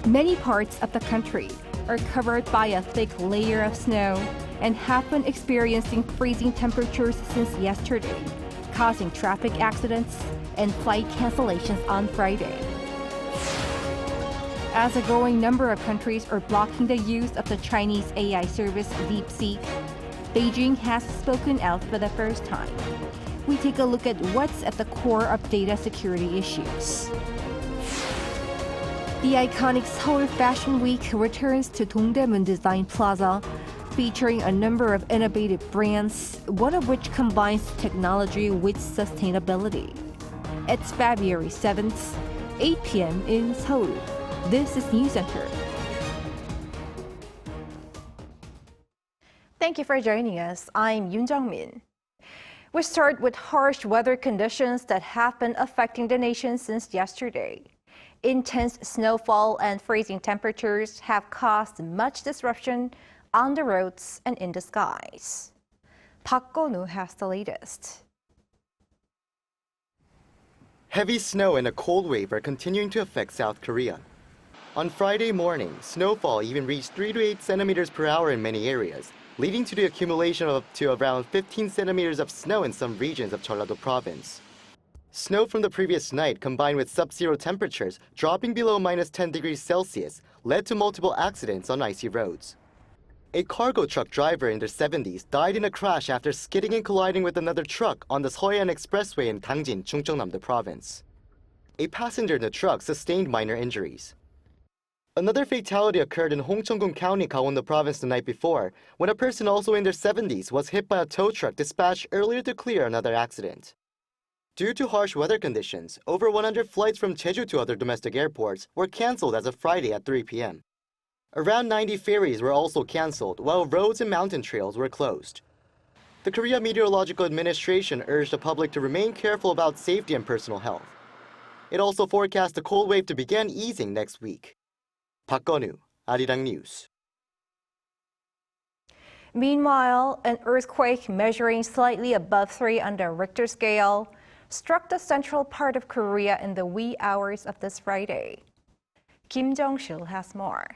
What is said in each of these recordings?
Many parts of the country are covered by a thick layer of snow and have been experiencing freezing temperatures since yesterday, causing traffic accidents and flight cancellations on Friday. As a growing number of countries are blocking the use of the Chinese AI service DeepSeek, Beijing has spoken out for the first time. We take a look at what's at the core of data security issues. The iconic Seoul Fashion Week returns to Dongdaemun Design Plaza, featuring a number of innovative brands, one of which combines technology with sustainability. It's February 7th, 8 p.m. in Seoul. This is Newscenter. Thank you for joining us. I'm Yoon Jung-min. We start with harsh weather conditions that have been affecting the nation since yesterday. Intense snowfall and freezing temperatures have caused much disruption on the roads and in the skies. Park Go-nu has the latest. Heavy snow and a cold wave are continuing to affect South Korea. On Friday morning, snowfall even reached 3 to 8 centimeters per hour in many areas, leading to the accumulation of up to around 15 centimeters of snow in some regions of Jeolla-do province. Snow from the previous night combined with sub-zero temperatures dropping below minus 10 degrees Celsius led to multiple accidents on icy roads. A cargo truck driver in their 70s died in a crash after skidding and colliding with another truck on the Seoyan Expressway in Gangjin, Chungcheong-do province. A passenger in the truck sustained minor injuries. Another fatality occurred in Hongcheong-gun County, Gangwon-do province the night before, when a person also in their 70s was hit by a tow truck dispatched earlier to clear another accident. Due to harsh weather conditions, over 100 flights from Jeju to other domestic airports were cancelled as of Friday at 3 p.m. Around 90 ferries were also cancelled, while roads and mountain trails were closed. The Korea Meteorological Administration urged the public to remain careful about safety and personal health. It also forecast the cold wave to begin easing next week. Park Go-nu, Arirang News. Meanwhile, an earthquake measuring slightly above 3 on the Richter scale struck the central part of Korea in the wee hours of this Friday. Kim Jong-sil has more.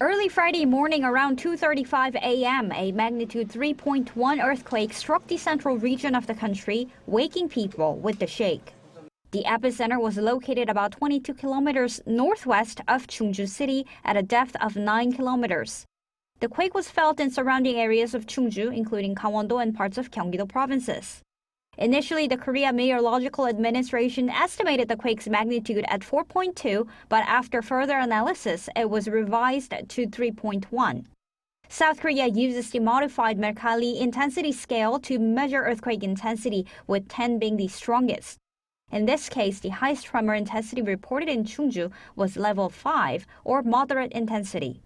Early Friday morning around 2:35 a.m., a magnitude 3.1 earthquake struck the central region of the country, waking people with the shake. The epicenter was located about 22 kilometers northwest of Chungju city at a depth of 9 kilometers. The quake was felt in surrounding areas of Chungju, including Gangwon-do and parts of Gyeonggi-do provinces. Initially, the Korea Meteorological Administration estimated the quake's magnitude at 4.2, but after further analysis, it was revised to 3.1. South Korea uses the modified Mercalli intensity scale to measure earthquake intensity, with 10 being the strongest. In this case, the highest tremor intensity reported in Chungju was level 5, or moderate intensity.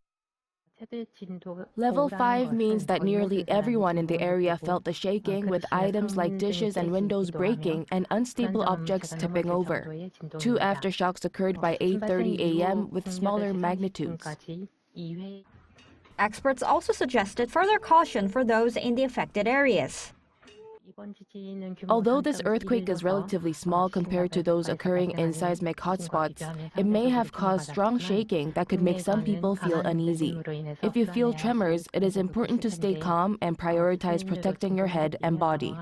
Level 5 means that nearly everyone in the area felt the shaking, with items like dishes and windows breaking and unstable objects tipping over. 2 aftershocks occurred by 8:30 a.m. with smaller magnitudes. Experts also suggested further caution for those in the affected areas. Although this earthquake is relatively small compared to those occurring in seismic hotspots, it may have caused strong shaking that could make some people feel uneasy. If you feel tremors, it is important to stay calm and prioritize protecting your head and body.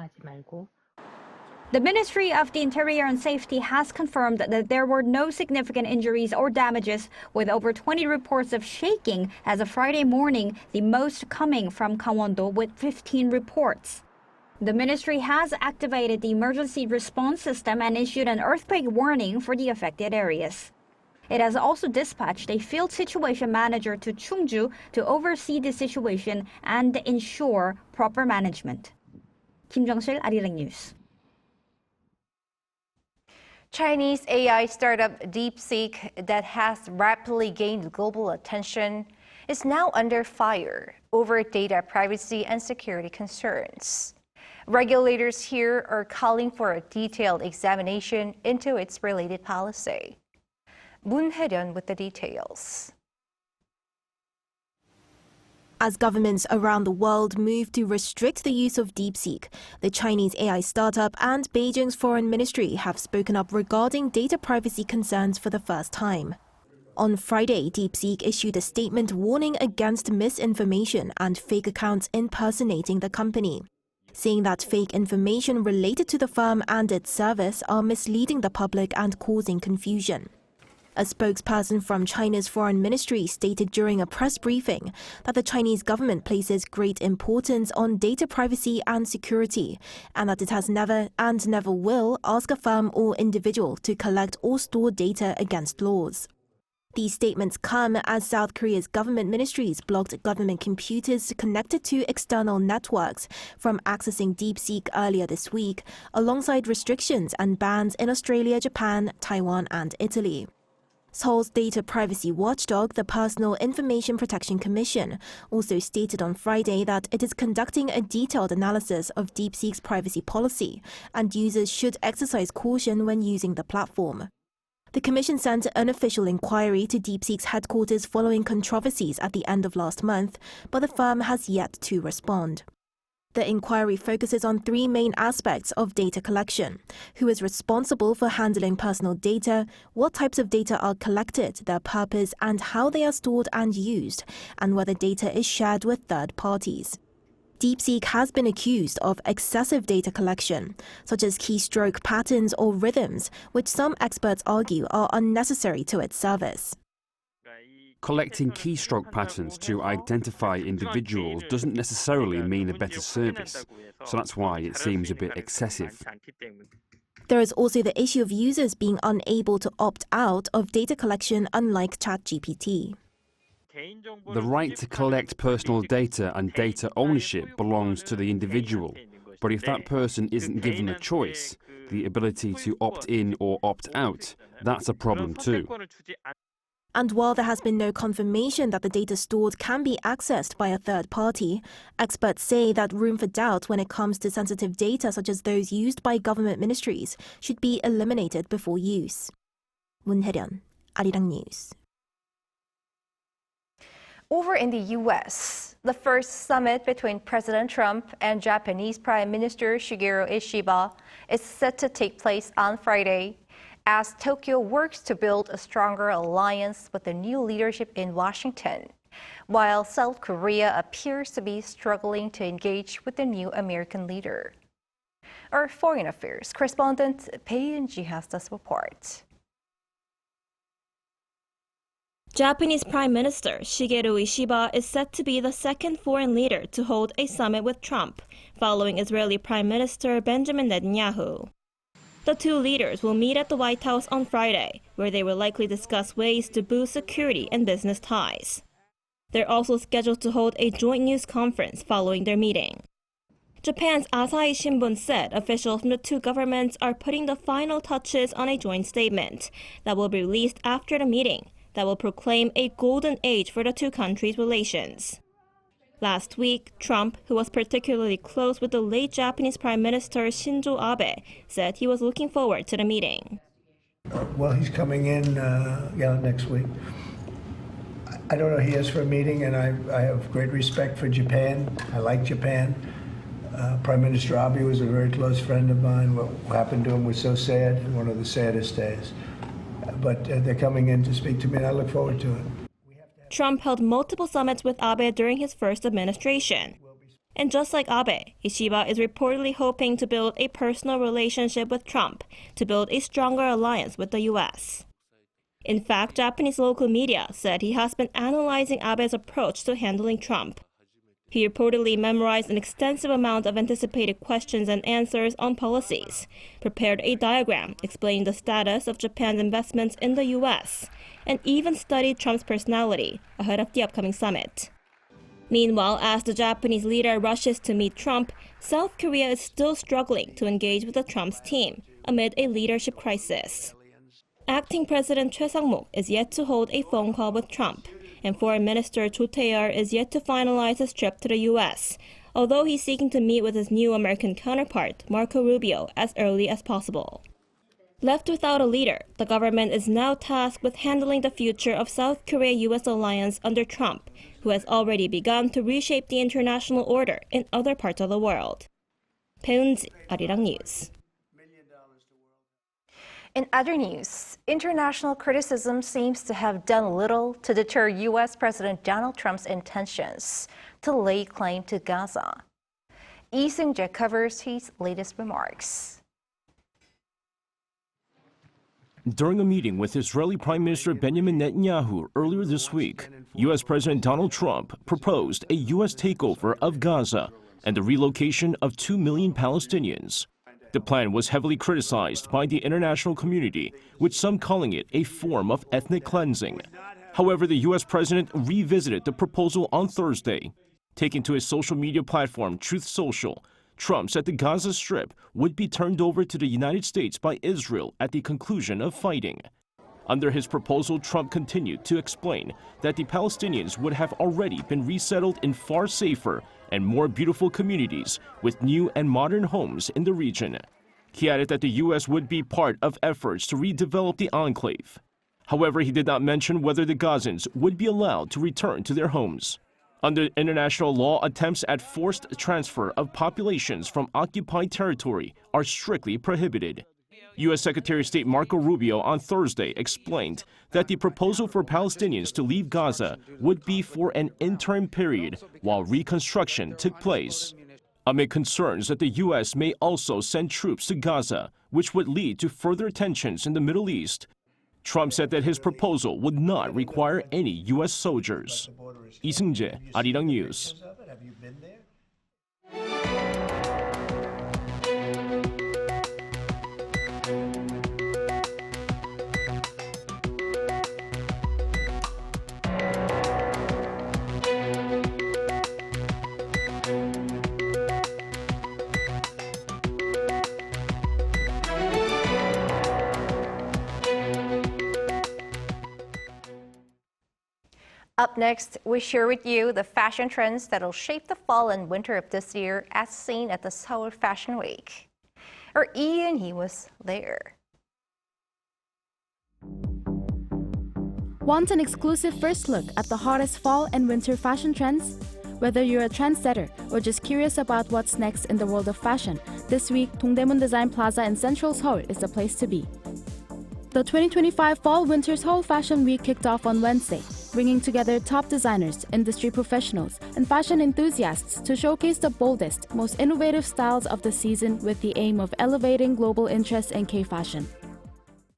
The Ministry of the Interior and Safety has confirmed that there were no significant injuries or damages, with over 20 reports of shaking as of Friday morning, the most coming from Gangwon-do with 15 reports. The ministry has activated the emergency response system and issued an earthquake warning for the affected areas. It has also dispatched a field situation manager to Chungju to oversee the situation and ensure proper management. Kim Jong-sil, Arirang News. Chinese AI startup DeepSeek, that has rapidly gained global attention, is now under fire over data privacy and security concerns. Regulators here are calling for a detailed examination into its related policy. Moon Hae-ryun with the details. As governments around the world move to restrict the use of DeepSeek, the Chinese AI startup and Beijing's foreign ministry have spoken up regarding data privacy concerns for the first time. On Friday, DeepSeek issued a statement warning against misinformation and fake accounts impersonating the company, saying that fake information related to the firm and its service are misleading the public and causing confusion. A spokesperson from China's foreign ministry stated during a press briefing that the Chinese government places great importance on data privacy and security, and that it has never and never will ask a firm or individual to collect or store data against laws. These statements come as South Korea's government ministries blocked government computers connected to external networks from accessing DeepSeek earlier this week, alongside restrictions and bans in Australia, Japan, Taiwan, and Italy. Seoul's data privacy watchdog, the Personal Information Protection Commission, also stated on Friday that it is conducting a detailed analysis of DeepSeek's privacy policy, and users should exercise caution when using the platform. The commission sent an official inquiry to DeepSeek's headquarters following controversies at the end of last month, but the firm has yet to respond. The inquiry focuses on three main aspects of data collection: who is responsible for handling personal data, what types of data are collected, their purpose, and how they are stored and used, and whether data is shared with third parties. DeepSeek has been accused of excessive data collection, such as keystroke patterns or rhythms, which some experts argue are unnecessary to its service. Collecting keystroke patterns to identify individuals doesn't necessarily mean a better service, so that's why it seems a bit excessive. There is also the issue of users being unable to opt out of data collection, unlike ChatGPT. The right to collect personal data and data ownership belongs to the individual, but if that person isn't given a choice, the ability to opt in or opt out, that's a problem too. And while there has been no confirmation that the data stored can be accessed by a third party, experts say that room for doubt when it comes to sensitive data such as those used by government ministries should be eliminated before use. 문혜련, Arirang News. Over in the U.S., the first summit between President Trump and Japanese Prime Minister Shigeru Ishiba is set to take place on Friday, as Tokyo works to build a stronger alliance with the new leadership in Washington, while South Korea appears to be struggling to engage with the new American leader. Our foreign affairs correspondent Pei Yun-ji has this report. Japanese Prime Minister Shigeru Ishiba is set to be the second foreign leader to hold a summit with Trump, following Israeli Prime Minister Benjamin Netanyahu. The two leaders will meet at the White House on Friday, where they will likely discuss ways to boost security and business ties. They're also scheduled to hold a joint news conference following their meeting. Japan's Asahi Shimbun said officials from the two governments are putting the final touches on a joint statement that will be released after the meeting that will proclaim a golden age for the two countries' relations. Last week, Trump, who was particularly close with the late Japanese Prime Minister Shinzo Abe, said he was looking forward to the meeting. Well, he's coming in next week. I don't know who he is for a meeting, and I have great respect for Japan. I like Japan. Prime Minister Abe was a very close friend of mine. What happened to him was so sad, one of the saddest days. But they're coming in to speak to me, and I look forward to it. Trump held multiple summits with Abe during his first administration. And just like Abe, Ishiba is reportedly hoping to build a personal relationship with Trump to build a stronger alliance with the U.S. In fact, Japanese local media said he has been analyzing Abe's approach to handling Trump. He reportedly memorized an extensive amount of anticipated questions and answers on policies, prepared a diagram explaining the status of Japan's investments in the U.S., and even studied Trump's personality ahead of the upcoming summit. Meanwhile, as the Japanese leader rushes to meet Trump, South Korea is still struggling to engage with the Trump's team amid a leadership crisis. Acting President Choi Sang-mok is yet to hold a phone call with Trump, and Foreign Minister Cho Tae-yeol is yet to finalize his trip to the U.S., although he's seeking to meet with his new American counterpart, Marco Rubio, as early as possible. Left without a leader, the government is now tasked with handling the future of South Korea-U.S. alliance under Trump, who has already begun to reshape the international order in other parts of the world. 배은지, Arirang News. In other news, international criticism seems to have done little to deter U.S. President Donald Trump's intentions to lay claim to Gaza. Lee Seung-jae covers his latest remarks. During a meeting with Israeli Prime Minister Benjamin Netanyahu earlier this week, U.S. President Donald Trump proposed a U.S. takeover of Gaza and the relocation of 2 million Palestinians. The plan was heavily criticized by the international community, with some calling it a form of ethnic cleansing. However, the U.S. president revisited the proposal on Thursday. Taken to his social media platform, Truth Social, Trump said the Gaza Strip would be turned over to the United States by Israel at the conclusion of fighting. Under his proposal, Trump continued to explain that the Palestinians would have already been resettled in far safer and more beautiful communities with new and modern homes in the region. He added that the U.S. would be part of efforts to redevelop the enclave. However, he did not mention whether the Gazans would be allowed to return to their homes. Under international law, attempts at forced transfer of populations from occupied territory are strictly prohibited. U.S. Secretary of State Marco Rubio on Thursday explained that the proposal for Palestinians to leave Gaza would be for an interim period while reconstruction took place. Amid concerns that the U.S. may also send troops to Gaza, which would lead to further tensions in the Middle East, Trump said that his proposal would not require any U.S. soldiers. Lee Seung-jae, Arirang News. Up next, we share with you the fashion trends that will shape the fall and winter of this year as seen at the Seoul Fashion Week. Our Ian, he was there. Want an exclusive first look at the hottest fall and winter fashion trends? Whether you're a trendsetter or just curious about what's next in the world of fashion, this week, Dongdaemun Design Plaza in Central Seoul is the place to be. The 2025 Fall-Winter Seoul Fashion Week kicked off on Wednesday, bringing together top designers, industry professionals, and fashion enthusiasts to showcase the boldest, most innovative styles of the season with the aim of elevating global interest in K-fashion.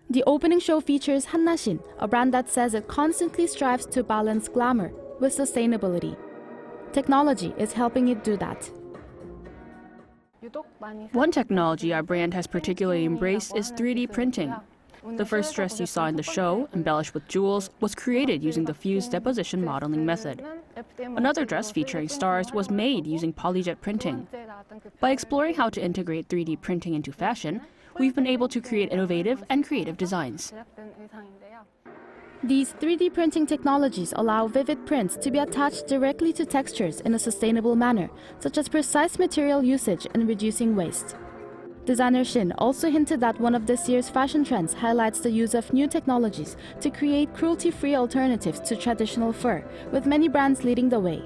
The opening show features Hannashin, a brand that says it constantly strives to balance glamour with sustainability. Technology is helping it do that. One technology our brand has particularly embraced is 3D printing. The first dress you saw in the show, embellished with jewels, was created using the fused deposition modeling method. Another dress featuring stars was made using polyjet printing. By exploring how to integrate 3D printing into fashion, we've been able to create innovative and creative designs. These 3D printing technologies allow vivid prints to be attached directly to textures in a sustainable manner, such as precise material usage and reducing waste. Designer Shin also hinted that one of this year's fashion trends highlights the use of new technologies to create cruelty-free alternatives to traditional fur, with many brands leading the way.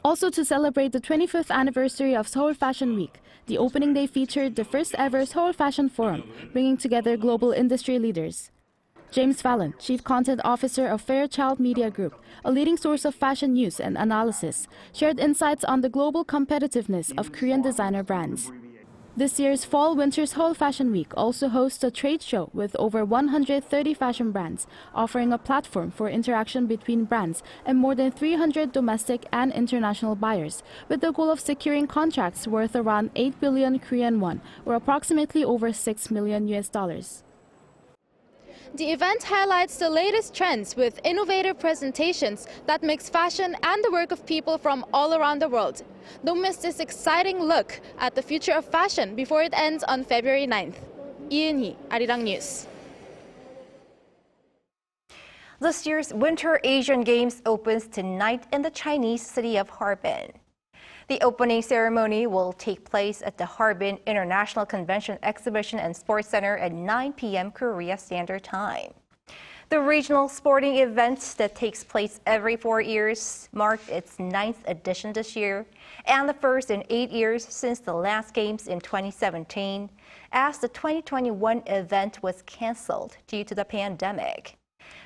Also, to celebrate the 25th anniversary of Seoul Fashion Week, the opening day featured the first ever Seoul Fashion Forum, bringing together global industry leaders. James Fallon, Chief Content Officer of Fairchild Media Group, a leading source of fashion news and analysis, shared insights on the global competitiveness of Korean designer brands. This year's Fall-Winter Seoul Fashion Week also hosts a trade show with over 130 fashion brands, offering a platform for interaction between brands and more than 300 domestic and international buyers, with the goal of securing contracts worth around 8 billion Korean won, or approximately over $6 million. The event highlights the latest trends with innovative presentations that mix fashion and the work of people from all around the world. Don't miss this exciting look at the future of fashion before it ends on February 9th. Ian Hee, Arirang News. This year's Winter Asian Games opens tonight in the Chinese city of Harbin. The opening ceremony will take place at the Harbin International Convention Exhibition and Sports Center at 9 p.m. Korea Standard Time. The regional sporting event that takes place every 4 years marked its 9th edition this year, and the first in 8 years since the last games in 2017, as the 2021 event was canceled due to the pandemic.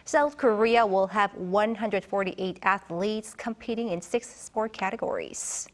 South Korea will have 148 athletes competing in 6 sport categories.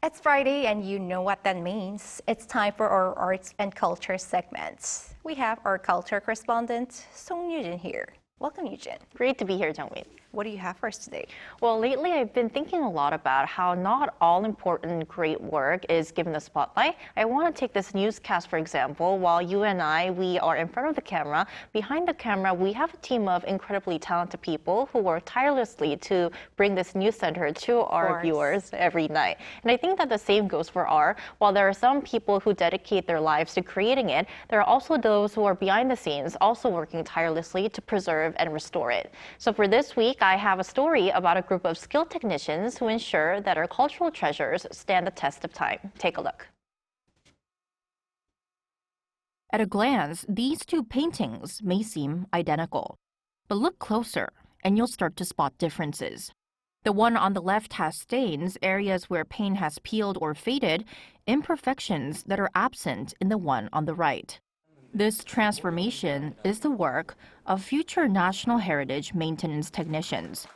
It's Friday, and you know what that means. It's time for our arts and culture segments. We have our culture correspondent, Song Yujin here. Welcome, Yujin. Great to be here, Jungmin. What do you have for us today? Well, lately I've been thinking a lot about how not all important great work is given the spotlight. I want to take this newscast, for example. While you and we are in front of the camera, behind the camera, we have a team of incredibly talented people who work tirelessly to bring this Newscenter to our viewers every night. And I think that the same goes for art. While there are some people who dedicate their lives to creating it, there are also those who are behind the scenes, also working tirelessly to preserve and restore it. So for this week, I have a story about a group of skilled technicians who ensure that our cultural treasures stand the test of time. Take a look. At a glance, these two paintings may seem identical. But look closer, and you'll start to spot differences. The one on the left has stains, areas where paint has peeled or faded, imperfections that are absent in the one on the right. This transformation is the work of future National Heritage Maintenance Technicians.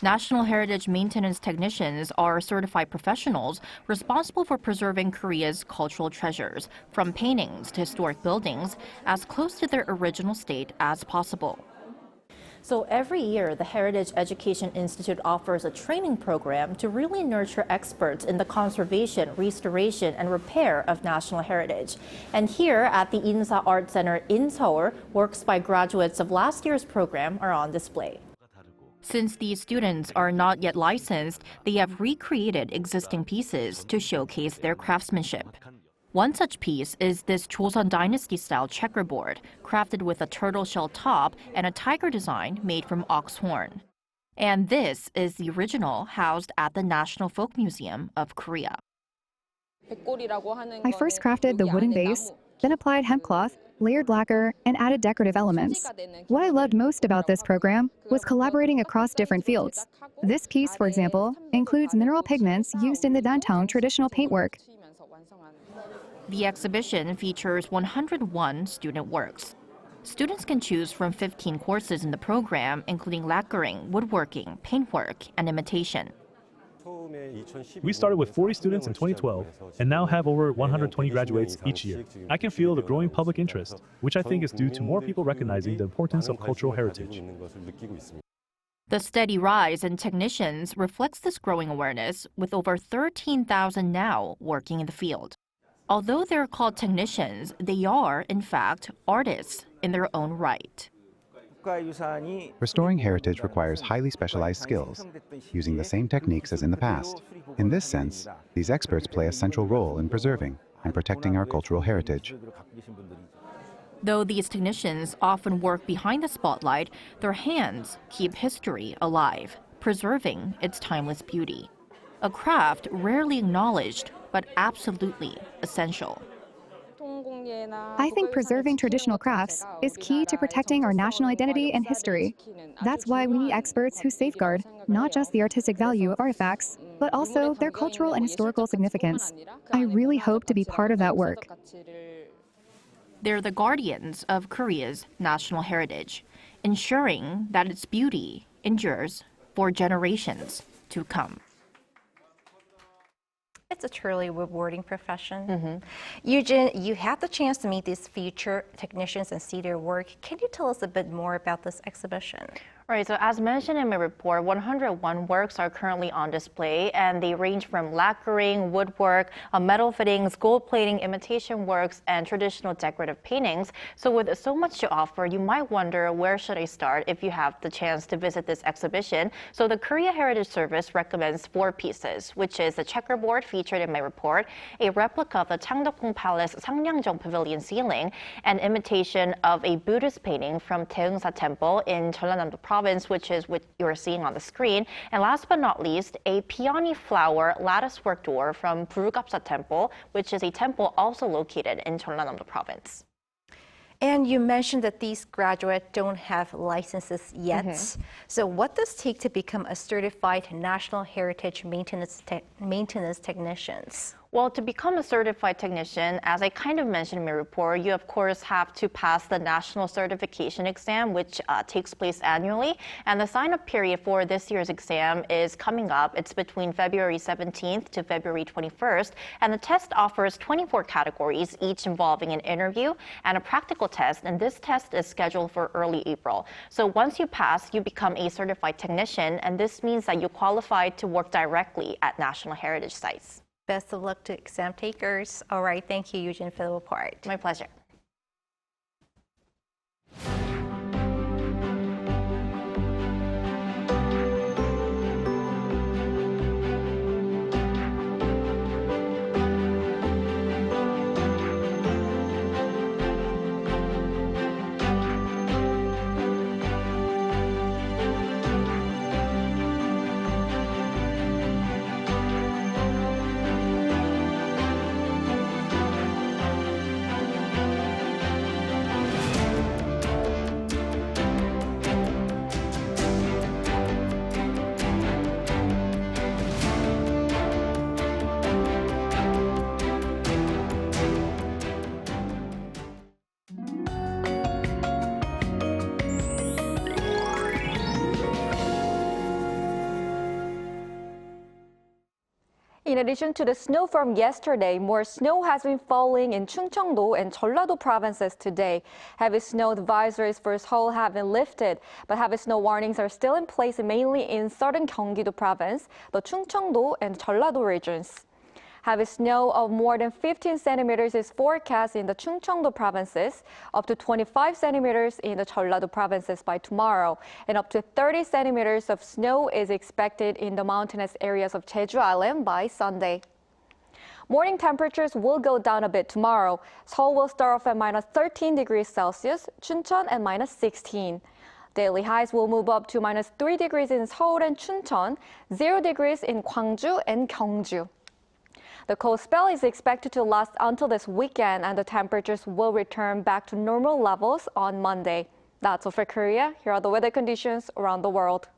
National Heritage Maintenance Technicians are certified professionals responsible for preserving Korea's cultural treasures, from paintings to historic buildings, as close to their original state as possible. So every year, the Heritage Education Institute offers a training program to really nurture experts in the conservation, restoration, and repair of national heritage. And here at the Insa Art Center in Seoul, works by graduates of last year's program are on display. Since these students are not yet licensed, they have recreated existing pieces to showcase their craftsmanship. One such piece is this Joseon Dynasty-style checkerboard, crafted with a turtle shell top and a tiger design made from ox horn. And this is the original housed at the National Folk Museum of Korea. I first crafted the wooden base, then applied hemp cloth, layered lacquer, and added decorative elements. What I loved most about this program was collaborating across different fields. This piece, for example, includes mineral pigments used in the Dantong traditional paintwork. The exhibition features 101 student works. Students can choose from 15 courses in the program, including lacquering, woodworking, paintwork, and imitation. We started with 40 students in 2012 and now have over 120 graduates each year. I can feel the growing public interest, which I think is due to more people recognizing the importance of cultural heritage. The steady rise in technicians reflects this growing awareness, with over 13,000 now working in the field. Although they're called technicians, they are, in fact, artists in their own right. Restoring heritage requires highly specialized skills, using the same techniques as in the past. In this sense, these experts play a central role in preserving and protecting our cultural heritage. Though these technicians often work behind the spotlight, their hands keep history alive, preserving its timeless beauty. A craft rarely acknowledged, but absolutely essential. I think preserving traditional crafts is key to protecting our national identity and history. That's why we need experts who safeguard not just the artistic value of artifacts, but also their cultural and historical significance. I really hope to be part of that work. They're the guardians of Korea's national heritage, ensuring that its beauty endures for generations to come. It's a truly rewarding profession. Yujin, you had the chance to meet these future technicians and see their work. Can you tell us a bit more about this exhibition? All right, so as mentioned in my report, 101 works are currently on display, and they range from lacquering, woodwork, metal fittings, gold plating, imitation works, and traditional decorative paintings. So with so much to offer, you might wonder, where should I start if you have the chance to visit this exhibition? So the Korea Heritage Service recommends 4 pieces, which is the checkerboard featured in my report, a replica of the Changdeokgung Palace Sangryangjeong Pavilion ceiling, an imitation of a Buddhist painting from Daeungsa Temple in Jeolla-do Province, which is what you're seeing on the screen. And last but not least, a peony flower latticework door from Burugapsa Temple, which is a temple also located in Jeolla-do Province. And you mentioned that these graduates don't have licenses yet. So what does it take to become a certified National Heritage maintenance technicians? Well, to become a certified technician, as I kind of mentioned in my report, you of course have to pass the national certification exam, which takes place annually. And the sign-up period for this year's exam is coming up. It's between February 17th to February 21st. And the test offers 24 categories, each involving an interview and a practical test. And this test is scheduled for early April. So once you pass, you become a certified technician. And this means that you qualify to work directly at national heritage sites. Best of luck to exam takers. All right, thank you, Eugene, for the report. My pleasure. In addition to the snow from yesterday, more snow has been falling in Chungcheong-do and Jeolla-do provinces today. Heavy snow advisories for Seoul have been lifted, but heavy snow warnings are still in place mainly in southern Gyeonggi-do province, the Chungcheong-do and Jeolla-do regions. Heavy snow of more than 15 centimeters is forecast in the Chungcheong-do provinces, up to 25 centimeters in the Jeolla-do provinces by tomorrow, and up to 30 centimeters of snow is expected in the mountainous areas of Jeju Island by Sunday. Morning temperatures will go down a bit tomorrow. Seoul will start off at minus 13 degrees Celsius, Chuncheon at minus 16. Daily highs will move up to minus 3 degrees in Seoul and Chuncheon, 0 degrees in Gwangju and Gyeongju. The cold spell is expected to last until this weekend, and the temperatures will return back to normal levels on Monday. That's all for Korea. Here are the weather conditions around the world.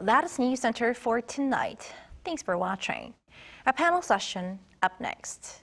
That is Newscenter for tonight. Thanks for watching. A panel session up next.